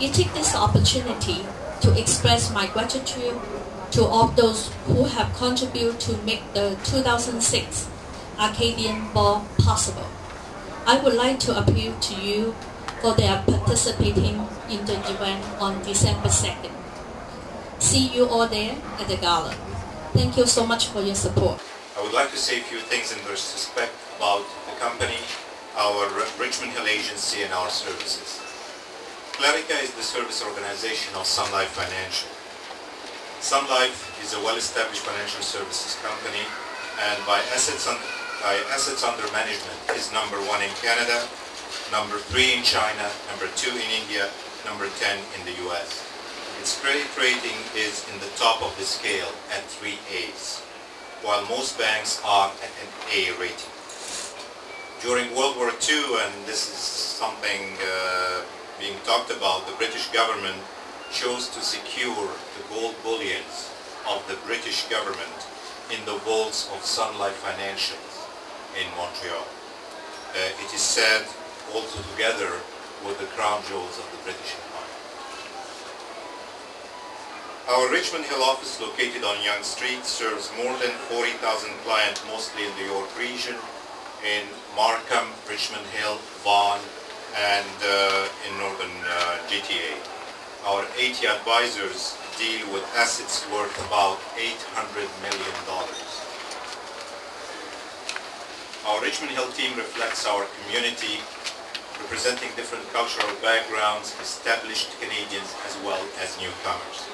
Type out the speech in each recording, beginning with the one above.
I take this opportunity to express my gratitude to all those who have contributed to make the 2006 Arcadian Ball possible. I would like to appeal to you for their participating in the event on December 2nd. See you all there at the gala. Thank you so much for your support. I would like to say a few things in respect about the company, our Richmond Hill agency and our services. Clarica is the service organization of Sun Life Financial. Sun Life is a well-established financial services company and by assets under management is number 1 in Canada, number 3 in China, number 2 in India, number 10 in the US. Its credit rating is in the top of the scale at 3 A's, while most banks are at an A rating. During World War II, and this is something being talked about, the British government chose to secure the gold bullions of the British government in the vaults of Sun Life Financial in Montreal. It is said also together with the crown jewels of the British Empire. Our Richmond Hill office, located on Yonge Street, serves more than 40,000 clients, mostly in the York region, in Markham, Richmond Hill, Vaughan, and in northern GTA. Our 80 advisors deal with assets worth about $800 million. Our Richmond Hill team reflects our community, representing different cultural backgrounds, established Canadians as well as newcomers.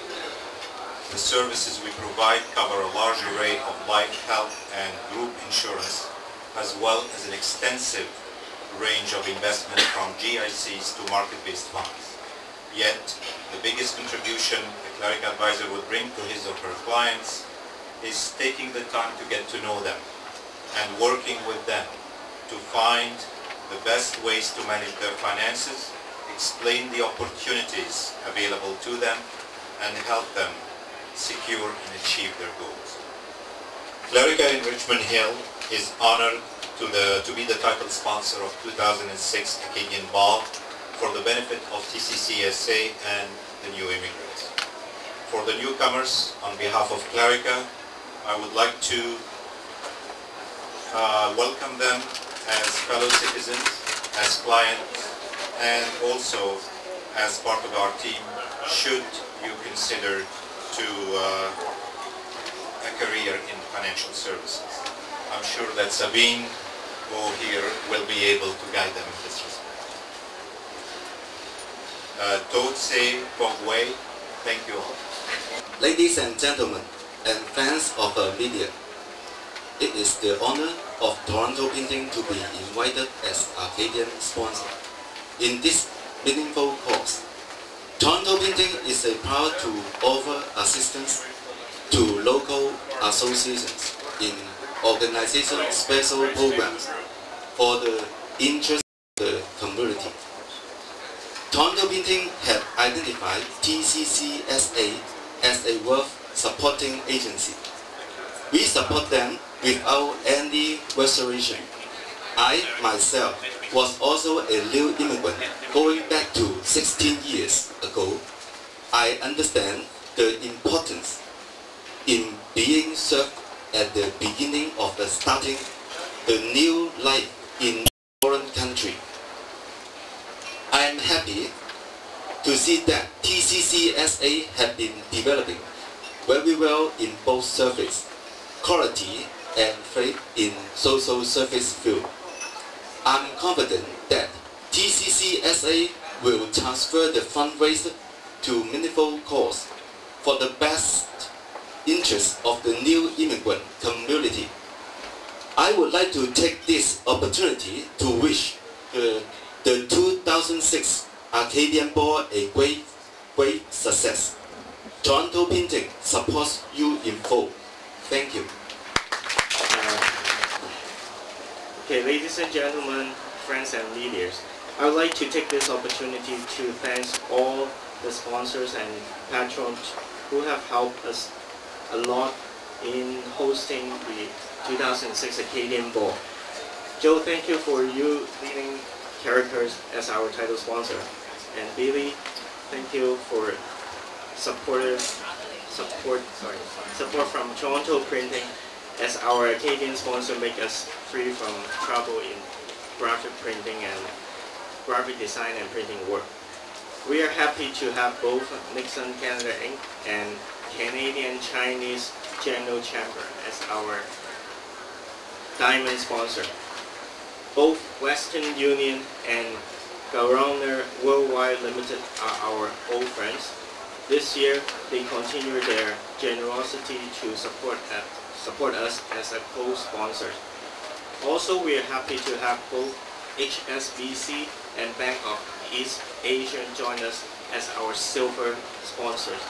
The services we provide cover a large array of life, health, and group insurance, as well as an extensive range of investment from GICs to market-based funds. Yet, the biggest contribution a Clarica advisor would bring to his or her clients is taking the time to get to know them and working with them to find the best ways to manage their finances, explain the opportunities available to them, and help them secure and achieve their goals. Clarica in Richmond Hill is honored to be the title sponsor of 2006 Acadian Ball for the benefit of TCCSA and the new immigrants. For the newcomers, on behalf of Clarica, I would like to welcome them as fellow citizens, as clients, and also as part of our team should you consider to a career in financial services. I'm sure that Sabine, who here, will be able to guide them in this respect. TorontoTv, thank you all. Ladies and gentlemen, and fans of media, it is the honor of Toronto Painting to be invited as Arcadian sponsor in this meaningful cause. Toronto Painting is proud to offer assistance to local associations in organizing special programs for the interest of the community. Toronto Painting have identified TCCSA as a worth supporting agency. We support them without any reservation. I myself was also a new immigrant going back to 16 years ago. I understand the importance in being served at the beginning of starting the new life in a foreign country. I am happy to see that TCCSA have been developing very well in both service, quality, and faith in social service field. I'm confident that TCCSA will transfer the fundraiser to meaningful cause for the best interest of the new immigrant community. I would like to take this opportunity to wish the 2006 Arcadian Ball a great success. Toronto Painting supports you in full. Thank you. Okay, ladies and gentlemen, friends and leaders, I would like to take this opportunity to thank all the sponsors and patrons who have helped us a lot in hosting the 2006 Acadian Ball. Joe, thank you for you leading characters as our title sponsor. And Billy, Thank you for support from Toronto Printing as our Acadian sponsor make us free from trouble in graphic printing and graphic design and printing work. We are happy to have both Nixon Canada Inc. and Canadian Chinese General Chamber as our diamond sponsor. Both Western Union and Toronto Worldwide Limited are our old friends. This year, they continue their generosity to support us as a co-sponsor. Also, we are happy to have both HSBC and Bank of East Asia join us as our silver sponsors.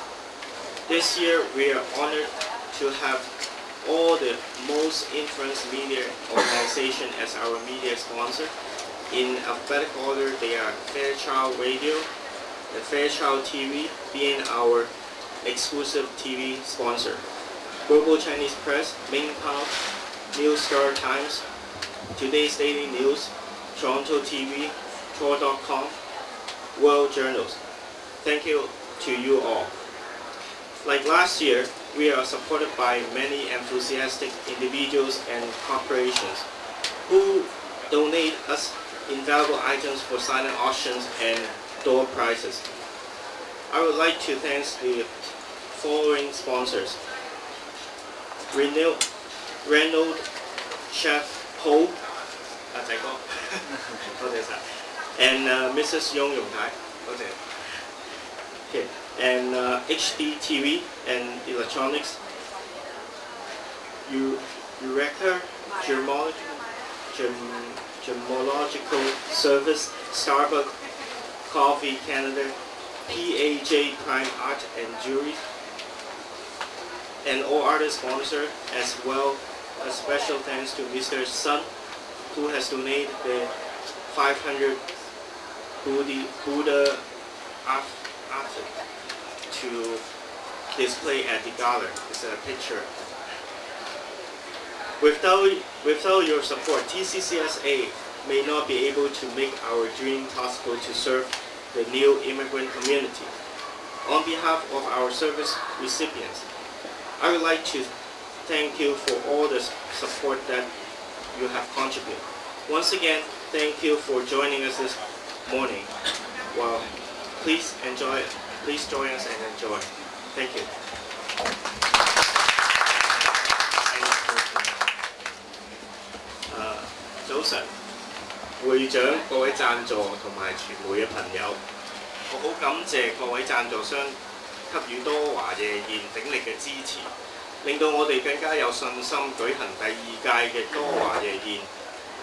This year, we are honored to have all the most influential media organizations as our media sponsor. In alphabetical order, they are Fairchild Radio, and Fairchild TV being our exclusive TV sponsor. Global Chinese Press, Mingpao, New Star Times, Today's Daily News, TorontoTv, Tor.com, World Journals. Thank you to you all. Like last year, we are supported by many enthusiastic individuals and corporations who donate us invaluable items for silent auctions and door prizes. I would like to thank the following sponsors: Renault Chef Ho, and Mrs. Yong Yong Tai, okay, and HD TV and Electronics, Eureka Gemological Service, Starbucks Coffee Canada, PAJ Prime Art and Jewelry, and all other sponsors, as well as special thanks to Mr. Sun, who has donated the 500 Buddha art to display at the gala. It's a picture. Without your support, TCCSA may not be able to make our dream possible to serve the new immigrant community. On behalf of our service recipients, I would like to thank you for all the support that you have contributed. Once again, thank you for joining us this morning. Well, please join us and enjoy. Thank you. 早晨，會長、各位贊助同埋傳媒嘅朋友，我好感謝各位贊助商給予多華夜宴鼎力嘅支持，令到我哋更加有信心舉行第2屆嘅多華夜宴。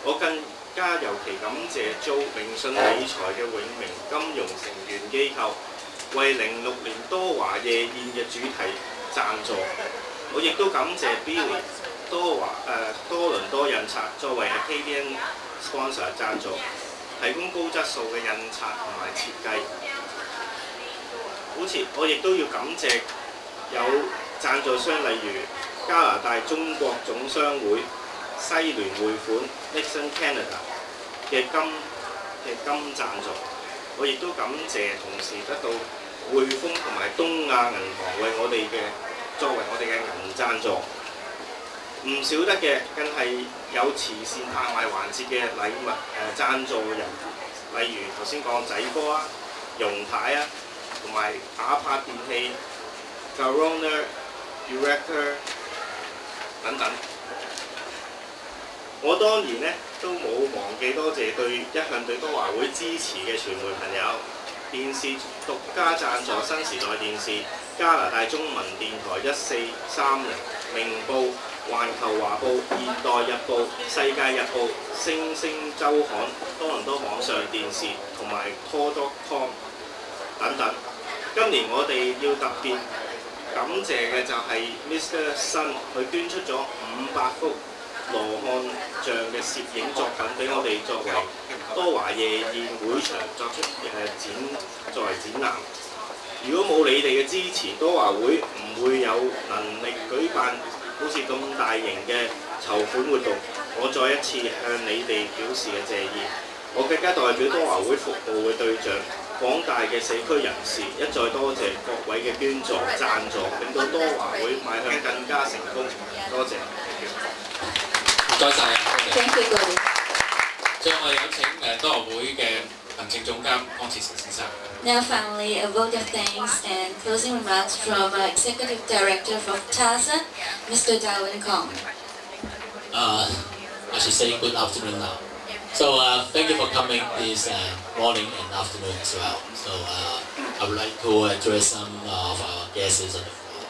我更加尤其感謝做明信理財嘅永明金融成員機構為06年多華夜宴嘅主題贊助。我亦都感謝 Billy 多倫多印刷作為 Acadian sponsor 贊助，提供高質素嘅印刷同埋設計。好似我亦都要感謝有贊助商，例如加拿大中國總商會、西聯匯款、Nixon Canada 嘅金贊助。我亦都感謝同時得到匯豐同埋東亞銀行為我哋作為我哋嘅銀贊助。唔少得嘅更係有慈善拍賣環節嘅禮物贊助人，例如頭先講仔哥啊、容太啊，同埋打拍電器、Toronto Eureka 等等。我當然呢都冇忘記多謝一向對多華會支持嘅傳媒朋友，電視獨家贊助新時代電視、加拿大中文電台1430、明報、環球華報、現代日報、世界日報、星星週刊、多倫多網上電視同埋 Tor.com 等等。今年我哋要特別感謝嘅就係 Mr. Sun， 佢捐出咗500幅羅漢像嘅攝影作品俾我哋作為多華夜宴會場作為展覽。如果冇你哋嘅支持，多華會唔會有能力舉辦好似咁大型嘅籌款活動。我再一次向你哋表示嘅謝意。我更加代表多華會服務嘅對象廣大嘅社區人士，一再多謝各位嘅捐助贊助，令到多華會邁向更加成功。多謝。唔該晒。Thank you， 最後我哋有請多華會嘅行政總監江志成先生。Now finally, a vote of thanks and closing remarks from Executive Director of TASA, Mr. Darwin Kong. I should say good afternoon now. So thank you for coming this morning and afternoon as well. So I would like to address some of our guests on the floor.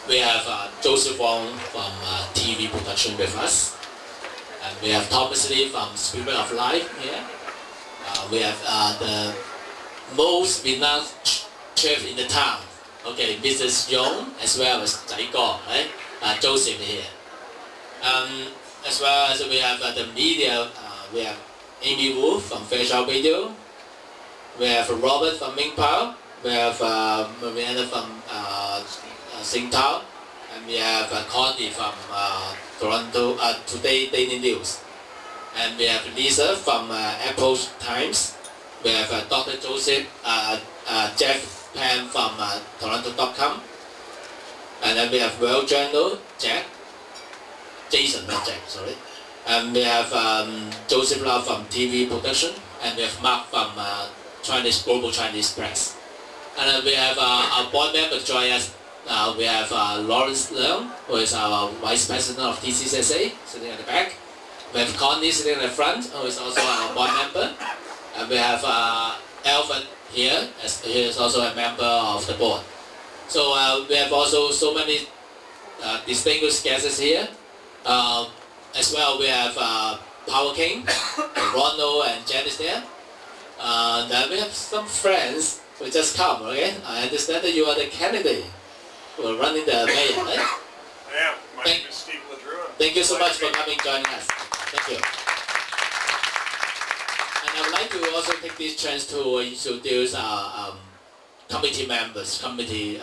We have Joseph Wong from TV production with us. And we have Thomas Lee from Spirit of Life here. We have the most renowned chef in the town. Okay, Mrs. Yong as well as Zai Go, right? Joseph here. As well as we have the media, we have Amy Wu from Fairchild Radio, we have Robert from Ming Pao, we have Mariana from Singtao, and we have Connie from Toronto Today Daily News, and we have Lisa from Apple Times, we have Dr. Joseph, Jeff Pan from Toronto.com, and then we have World Journal, Jason, not Jack, sorry. And we have Joseph Lau from TV production, and we have Mark from Global Chinese Press. And then we have our board member join us. We have Lawrence Leung, who is our Vice President of TCCSA, sitting at the back. We have Connie sitting in the front, who is also our board member. And we have Alfred here, as he is also a member of the board. So we have also so many distinguished guests here. As well, we have Power King, Ronald and Janice there. Then we have some friends who just come, okay? I understand that you are the candidate who are running the mayor, right? I am. My name is Steve Ladrua. Thank you so much for coming, joining us. Thank you. And I would like to also take this chance to introduce our committee members, committee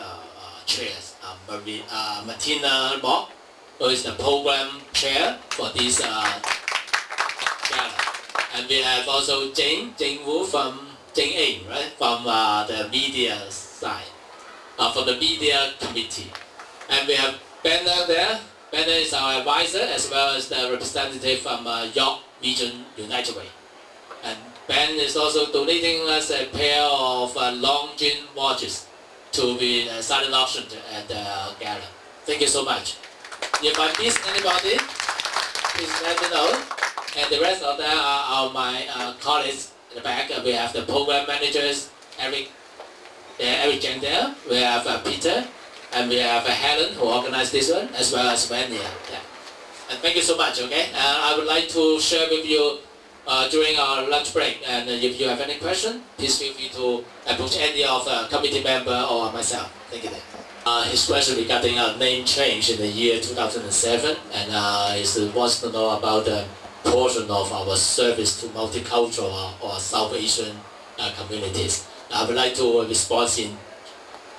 chairs. Martina Mock, who is the program chair for this gala. And we have also Jane Wu from Jane A, right? From the media side, from the media committee. And we have Benner there. Benner is our advisor as well as the representative from York Region United Way. And Ben is also donating us a pair of Longines watches to be silent auction at the gala. Thank you so much. If I miss anybody, please let me know. And the rest of them are my colleagues in the back. We have the program managers, Eric Jen there. We have Peter, and we have Helen who organized this one, as well as Wendy. Yeah. And thank you so much. Okay. I would like to share with you during our lunch break. And if you have any question, please feel free to approach any of the committee member or myself. Thank you. His question regarding our name change in the year 2007, and he wants to know about the portion of our service to multicultural or South Asian communities. I would like to respond in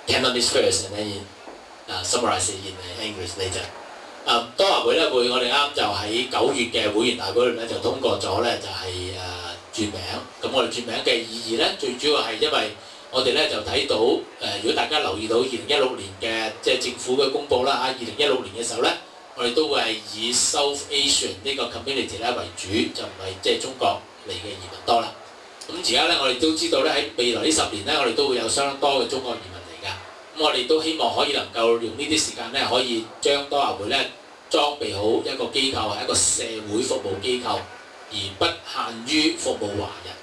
Cantonese first, and then summarize it in English later. 多華會咧我哋啱就喺9月嘅會員大會咧就通過咗咧就係轉名。咁我哋轉名嘅意義咧最主要係因為我哋咧就睇到如果大家留意到2016年嘅即係政府嘅公佈啦嚇，2016年嘅時候咧，我哋都會係以 South Asian 呢個 community 咧為主，就唔係即係中國嚟嘅移民多啦。咁而家咧我哋都知道咧喺未來呢10年咧，我哋都會有相當多嘅中國移民嚟㗎。咁我哋都希望可以能夠用呢啲時間咧，可以將多華會咧裝備好一個機構係一個社會服務機構，而不限於服務華人。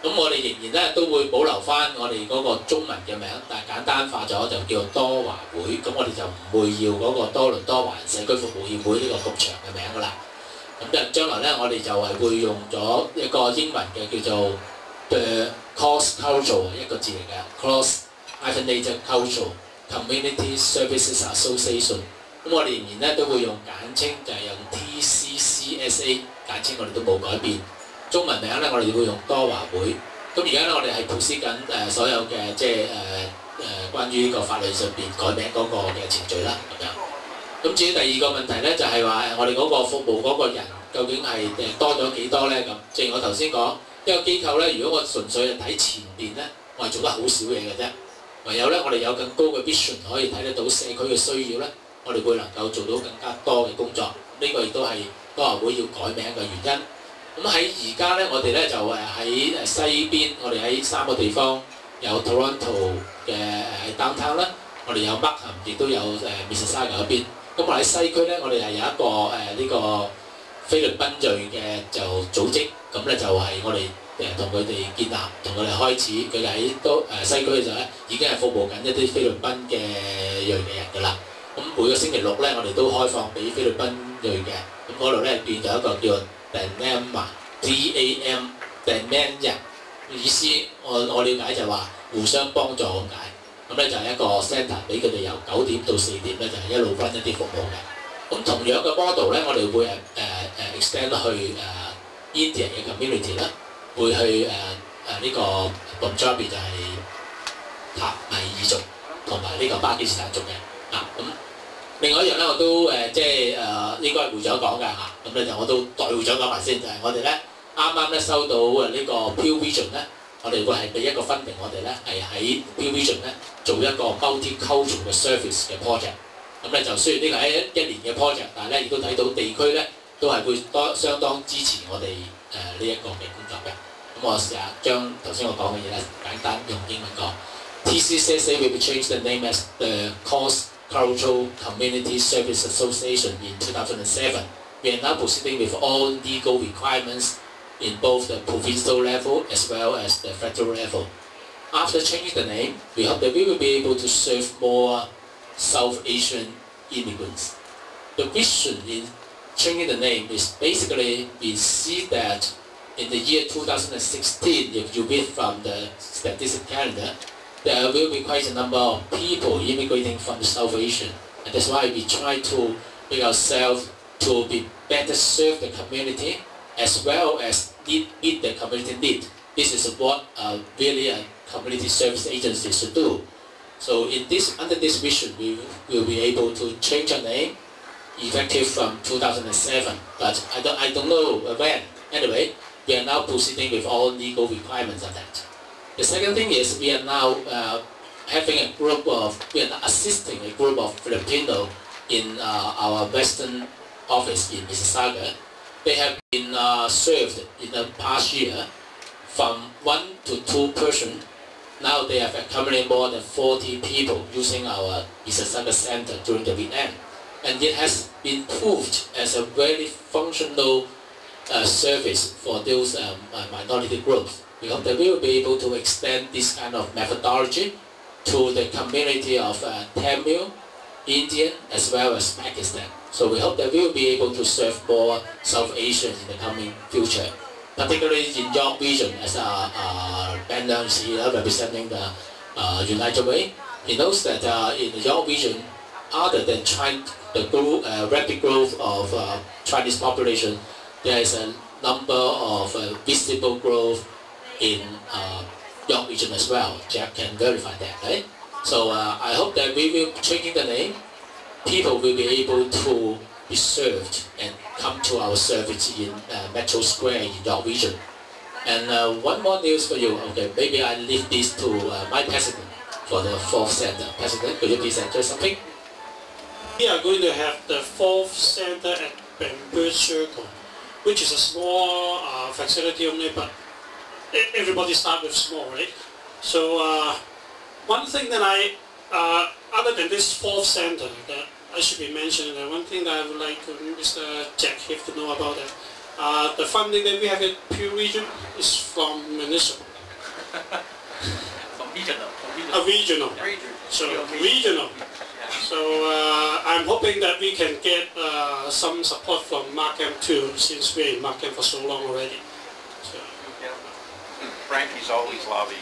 咁我哋仍然咧都會保留翻我哋嗰個中文嘅名，但係簡單化咗就叫做多華會。咁我哋就唔會要嗰個多倫多華人社區服務協會呢個咁長嘅名㗎啦。咁就將來咧，我哋就係會用咗一個英文嘅叫做 The Cross Cultural 一個字嚟嘅 Cross Hyphenated Cultural Community Services Association。咁我哋仍然咧都會用簡稱，就係用 TCCSA 簡稱，我哋都冇改變。中文名咧，我哋會用多華會。咁而家咧，我哋係 push 緊所有嘅即係關於呢個法律上邊改名嗰個嘅程序啦，咁樣。咁至於第二個問題咧，就係話我哋嗰個服務嗰個人究竟係多咗幾多咧？咁正如我頭先講，一個機構咧，如果我純粹係睇前邊咧，我係做得好少嘢嘅啫。唯有咧，我哋有更高嘅 vision 可以睇得到社區嘅需要咧，我哋會能夠做到更加多嘅工作。呢個亦都係多華會要改名嘅原因。咁喺而家咧，我哋咧就喺西邊，我哋喺3個地方有 Toronto 嘅downtown 啦，我哋有 Markham， 亦都有Mississauga 嗰邊。咁我喺西區咧，我哋係有一個呢個菲律賓裔嘅就組織，咁咧就係我哋同佢哋建立，同佢哋開始，佢哋喺西區嘅時候咧，已經係服務緊一啲菲律賓嘅裔嘅人㗎啦。咁每個星期六咧，我哋都開放俾菲律賓裔嘅，咁嗰度咧變咗一個叫 DAMA， Damania 意思，我了解就話互相幫助咁解。咁咧就係一個 centre 俾佢哋由9點到4點咧，就係一路 run 一啲服務嘅。咁同樣嘅 model 咧，我哋會extend 去India 嘅 community 啦，會去呢個 Punjabi 就係塔米爾族同埋呢個巴基斯坦族嘅。咁另外一樣咧，我都應該係會長講㗎嚇。咁咧就我都代會長講埋先，就係我哋咧啱啱咧收到呢個 Pure Vision 咧，我哋會係俾一個分明，我哋咧係喺 Pure Vision 咧做一個 multicultural 嘅 service 嘅 project。咁咧就雖然呢個係一年嘅 project，但係咧亦都睇到地區咧都係會相當支持我哋呢一個嘅工作嘅。咁我試下將頭先我講嘅嘢咧簡單用英文講。TCCSA will be changed the name as the Cross-Cultural Community Service Association in 2007. We are now proceeding with all legal requirements in both the provincial level as well as the federal level. After changing the name, we hope that we will be able to serve more South Asian immigrants. The vision in changing the name is basically we see that in the year 2016, if you read from the statistic calendar, there will be quite a number of people immigrating from South Asia. And that's why we try to make ourselves to be better serve the community as well as meet the community need. This is what really a community service agency should do. So under this vision, we will be able to change our name effective from 2007. But I don't know when. Anyway, we are now proceeding with all legal requirements of that. The second thing is we are now we are assisting a group of Filipino in our Western office in Mississauga. They have been served in the past year from 1 to 2 persons. Now they have accumulated more than 40 people using our Mississauga Center during the weekend. And it has been proved as a very functional service for those minority groups. We hope that we will be able to extend this kind of methodology to the community of Tamil, Indian, as well as Pakistan. So we hope that we will be able to serve more South Asians in the coming future, particularly in York region, as Ben is here representing the United Way. He knows that in the York region, other than the rapid growth of Chinese population, there is a number of visible growth in York region as well. Jack can verify that, right? So I hope that we will changing the name. People will be able to be served and come to our service in Metro Square in York region. And one more news for you. Okay, maybe I leave this to my president for the 4th center. President, could you please enter something? We are going to have the 4th center at Bamboo Circle, which is a small facility only, but everybody starts with small, right? So one thing that other than this 4th center that I should be mentioning, one thing that I would like Mr. Jack here to know about that, the funding that we have in Pure Region is from municipal. From regional. Regional. So regional. So I'm hoping that we can get some support from Markham too, since we're in Markham for so long already. So. Frankie's always lobbying.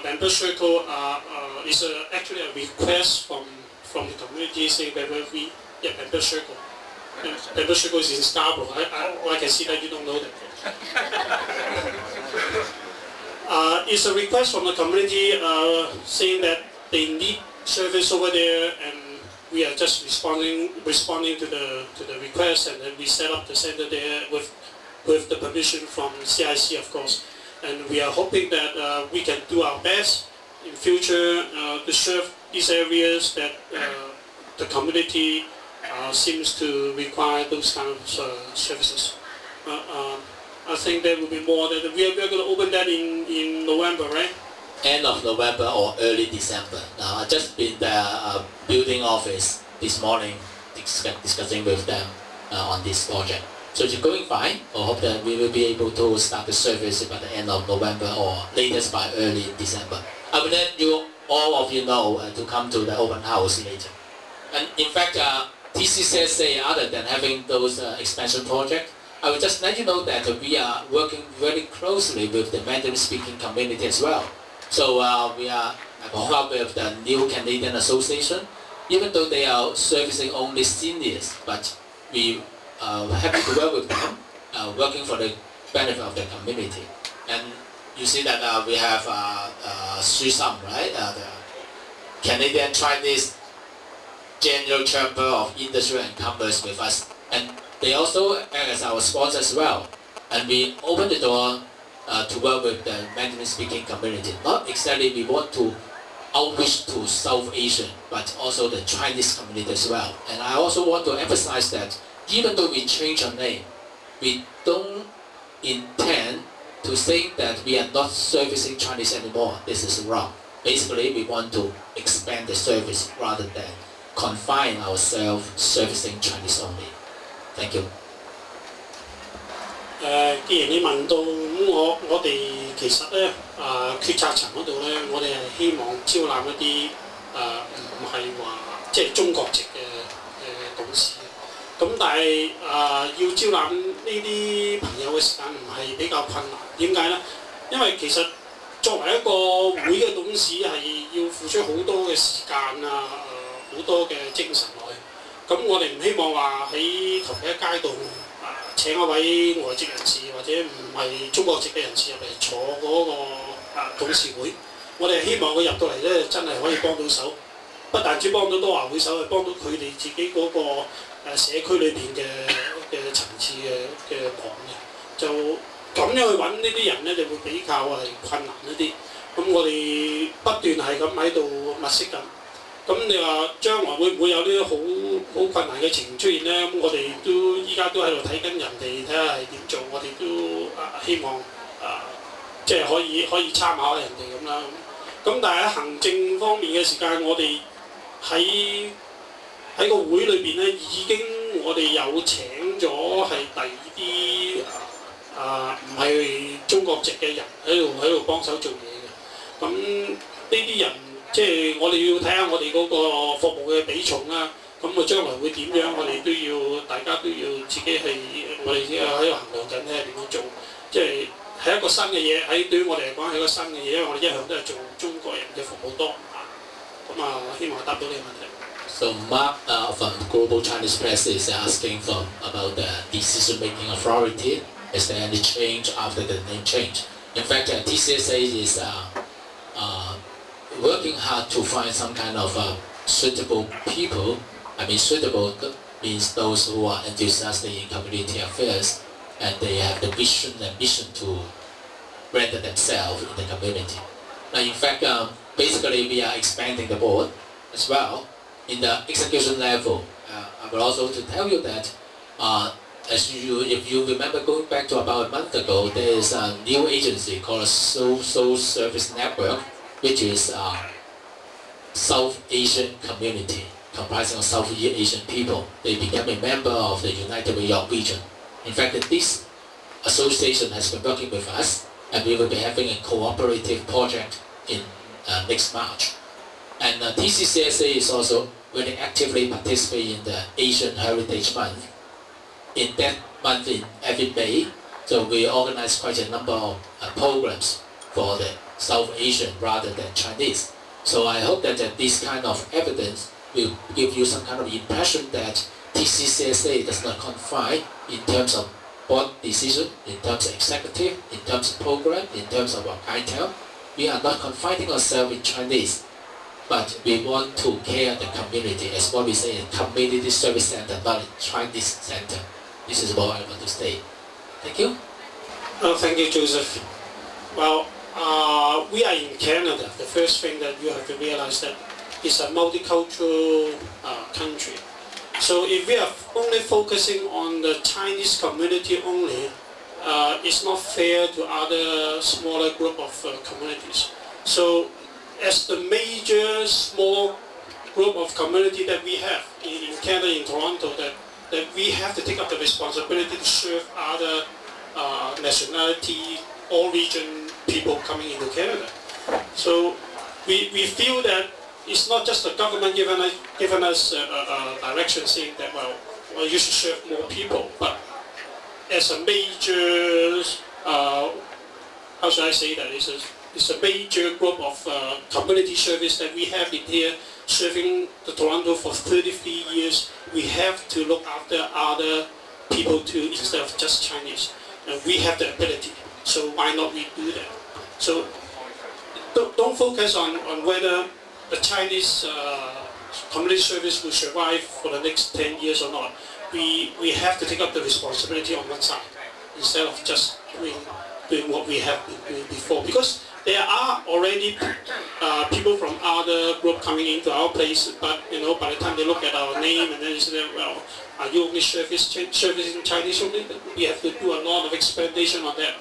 Bamboo Circle is actually a request from the community saying that Bamboo Circle. Bamboo Circle is in Scarborough. I can see that you don't know that. It's a request from the community saying that they need service over there, and we are just responding to the request, and then we set up the center there with with the permission from CIC, of course. And we are hoping that we can do our best in future to serve these areas that the community seems to require those kind of services. I think there will be more. That we are going to open that in November, right? End of November or early December. Now I just been the building office this morning discussing with them on this project. So it's going fine. I hope that we will be able to start the service by the end of November or latest by early December. I will let you all of you know to come to the open house later. And in fact, TCCSA, other than having those expansion projects, I will just let you know that we are working very closely with the Mandarin-speaking community as well. So we are involved with the New Canadian Association, even though they are servicing only seniors, but we are happy to work with them, working for the benefit of the community. And you see that we have Susam, right? The Canadian Chinese General Chamber of Industry and Commerce with us, and they also act as our sponsor as well. And we open the door to work with the Mandarin-speaking community. Not exactly we want to outreach to South Asian, but also the Chinese community as well. And I also want to emphasize that even though we change our name, we don't intend to say that we are not servicing Chinese anymore. This is wrong. Basically, we want to expand the service rather than confine ourselves servicing Chinese only. Thank you. 既然你問到咁，我哋其實咧決策層嗰度咧，我哋係希望招攬一啲唔係話即係中國籍嘅董事。咁但係要招攬呢啲朋友嘅時間唔係比較困難。點解咧？因為其實作為一個會嘅董事係要付出好多嘅時間好多嘅精神落去。咁我哋唔希望話喺同一街度請一位外籍人士或者唔係中國籍嘅人士入嚟坐嗰個董事會。我哋希望佢入到嚟咧，真係可以幫到手，不但止幫到多華會手，係幫到佢哋自己嗰個社區裏邊嘅層次嘅網嘅。就咁樣去揾呢啲人咧，就會比較係困難一啲。咁我哋不斷係咁喺度物色緊。咁你話將來會唔會有呢啲好困難嘅情形出現咧？咁我哋都依家都喺度睇緊人哋，睇下係點做。我哋都希望即係可以參考下人哋咁啦。咁但係喺行政方面嘅時間，我哋喺個會裏邊咧，已經我哋有請咗係第二啲唔係中國籍嘅人喺度幫手做嘢嘅。咁呢啲人。即係我哋要睇下我哋嗰個服務嘅比重啦，咁啊將來會點樣？我哋都要大家都要自己係我哋喺度衡量緊睇下點樣做。即係一個新嘅嘢，對於我哋嚟講係一個新嘅嘢，因為我哋一向都係做中國人嘅服務多咁希望答到你嘅問題。So Mark from Global Chinese Press is asking about the decision-making authority. Is there any change after the name change? In fact, TCSA is working hard to find some kind of suitable people. I mean, suitable means those who are enthusiastic in community affairs and they have the vision and mission to render themselves in the community. Now, in fact, basically we are expanding the board as well in the execution level. I will also to tell you that if you remember going back to about a month ago, there is a new agency called Social Service Network, which is South Asian community, comprising of South Asian people. They become a member of the United Way York region. In fact, this association has been working with us, and we will be having a cooperative project in next March. And TCCSA is also really actively participating in the Asian Heritage Month. In that month, in every May, so we organize quite a number of programs for the South Asian rather than Chinese. So I hope that this kind of evidence will give you some kind of impression that TCCSA does not confine in terms of board decision, in terms of executive, in terms of program, in terms of our clientele. We are not confining ourselves in Chinese, but we want to care the community as what we say in community service center, not a Chinese center. This is what I want to say. Thank you. Thank you, Joseph. Well, we are in Canada. The first thing that you have to realize that it's a multicultural country. So if we are only focusing on the Chinese community only, it's not fair to other smaller group of communities. So as the major small group of community that we have in Canada, in Toronto, that we have to take up the responsibility to serve other nationality, all region people coming into Canada. So we feel that it's not just the government giving us a direction saying that, well, you should serve more people, but as a major, how should I say that, it's a major group of community service that we have in here, serving the Toronto for 33 years. We have to look after other people too, instead of just Chinese. And we have the ability, so why not we do that? So don't focus on whether the Chinese community service will survive for the next 10 years or not. We have to take up the responsibility on one side, instead of just doing what we have been doing before. Because there are already people from other group coming into our place, but by the time they look at our name and then they say, well, are you only servicing Chinese only? We have to do a lot of explanation on that.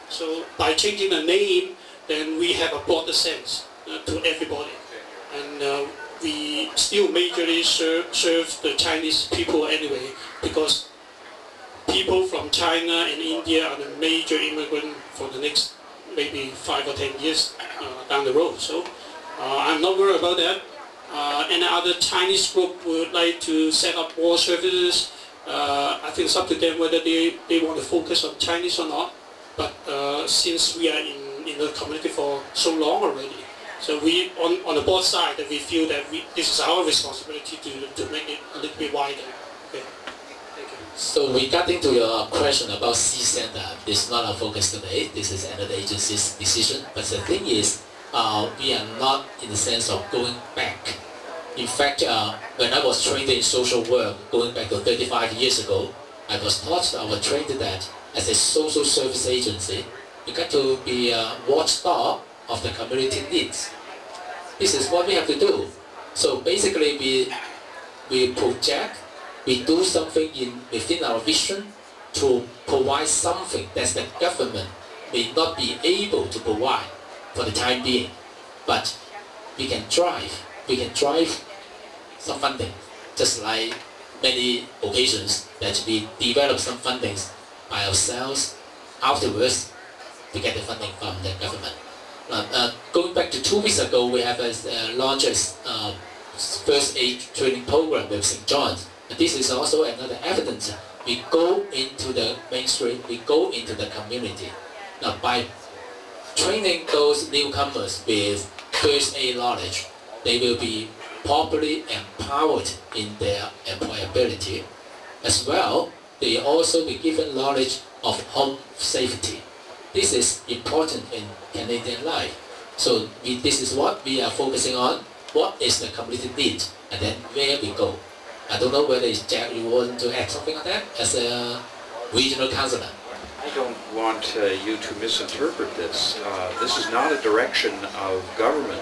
So by changing the name, then we have a broader sense to everybody. And we still majorly serve the Chinese people anyway, because people from China and India are the major immigrant for the next maybe 5 or 10 years down the road. So I'm not worried about that. Any other Chinese group would like to set up more services. I think it's up to them whether they want to focus on Chinese or not. But since we are in the community for so long already, so we on the board side that we feel that this is our responsibility to make it a little bit wider. Okay. Thank you. So regarding to your question about C Center, this is not our focus today. This is another agency's decision. But the thing is, we are not in the sense of going back. In fact, when I was trained in social work, going back to 35 years ago, I was taught, I was trained that as a social service agency, you got to be a watchdog of the community needs. This is what we have to do. So basically, we project, we do something within our vision to provide something that the government may not be able to provide for the time being, but we can drive some funding, just like many occasions that we develop some fundings by ourselves. Afterwards, we get the funding from the government. Going back to 2 weeks ago, we have launched a first aid training program with St. John's. And this is also another evidence. We go into the mainstream, we go into the community. Now, by training those newcomers with first aid knowledge, they will be properly empowered in their employability. As well, they also be given knowledge of home safety. This is important in Canadian life. So this is what we are focusing on. What is the community need? And then where we go. I don't know whether Jack, you want to add something on that as a regional councillor. I don't want you to misinterpret this. This is not a direction of government.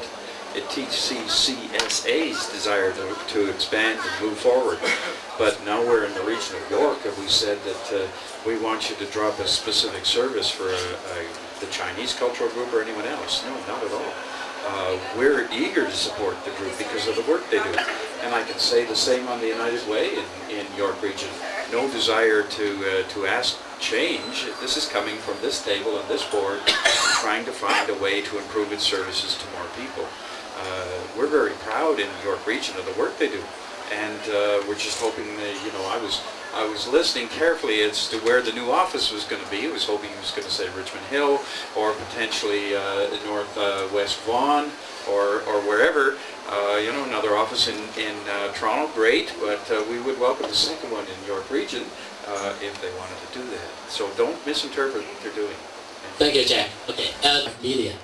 It TCCSA's desire to expand and move forward. But now we're in the region of York, and we said that we want you to drop a specific service for the Chinese cultural group or anyone else. No, not at all. We're eager to support the group because of the work they do. And I can say the same on the United Way in York region. No desire to ask change. This is coming from this table and this board, trying to find a way to improve its services to more people. We're very proud in York region of the work they do. And we're just hoping that, I was listening carefully as to where the new office was going to be. I was hoping he was going to say Richmond Hill or potentially Northwest Vaughan or wherever. Another office in Toronto, great, but we would welcome the second one in York region if they wanted to do that. So don't misinterpret what they're doing. Thank you, Jack. Okay, million.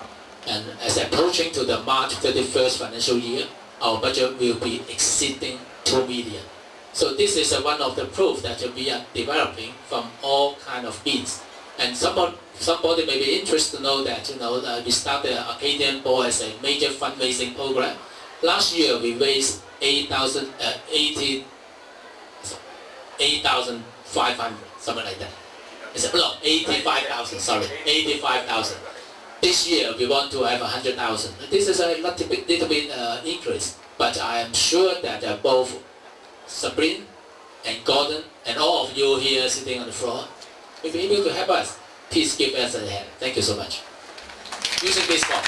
And as approaching to the March 31st financial year, our budget will be exceeding 2 million. So this is one of the proof that we are developing from all kind of means. And somebody may be interested to know that we started Arcadian Ball as a major fundraising program. Last year we raised 8,500, something like that. No, 85,000. Sorry, 85,000. This year we want to have 100,000. This is a little bit increase, but I am sure that both Sabrine and Gordon and all of you here sitting on the floor will be able to help us. Please give us a hand. Thank you so much. Using this form.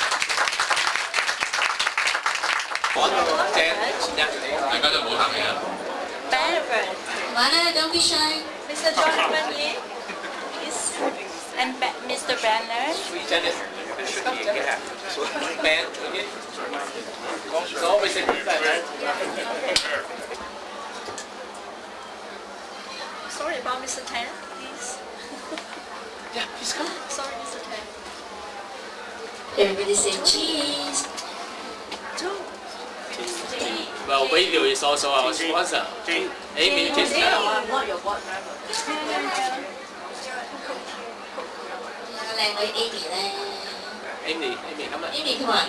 大家就唔好客氣啊。Don't be shy. Mr. Jonathan Lee and Mr. Banner. Sorry about Mr. Tan, please. Yeah, please come. Sorry, Mr. Tan. Everybody say cheese. Well, radio is also our sponsor. Amy, just now. 靚女 Amy 咧 Amy, come on. Amy come on.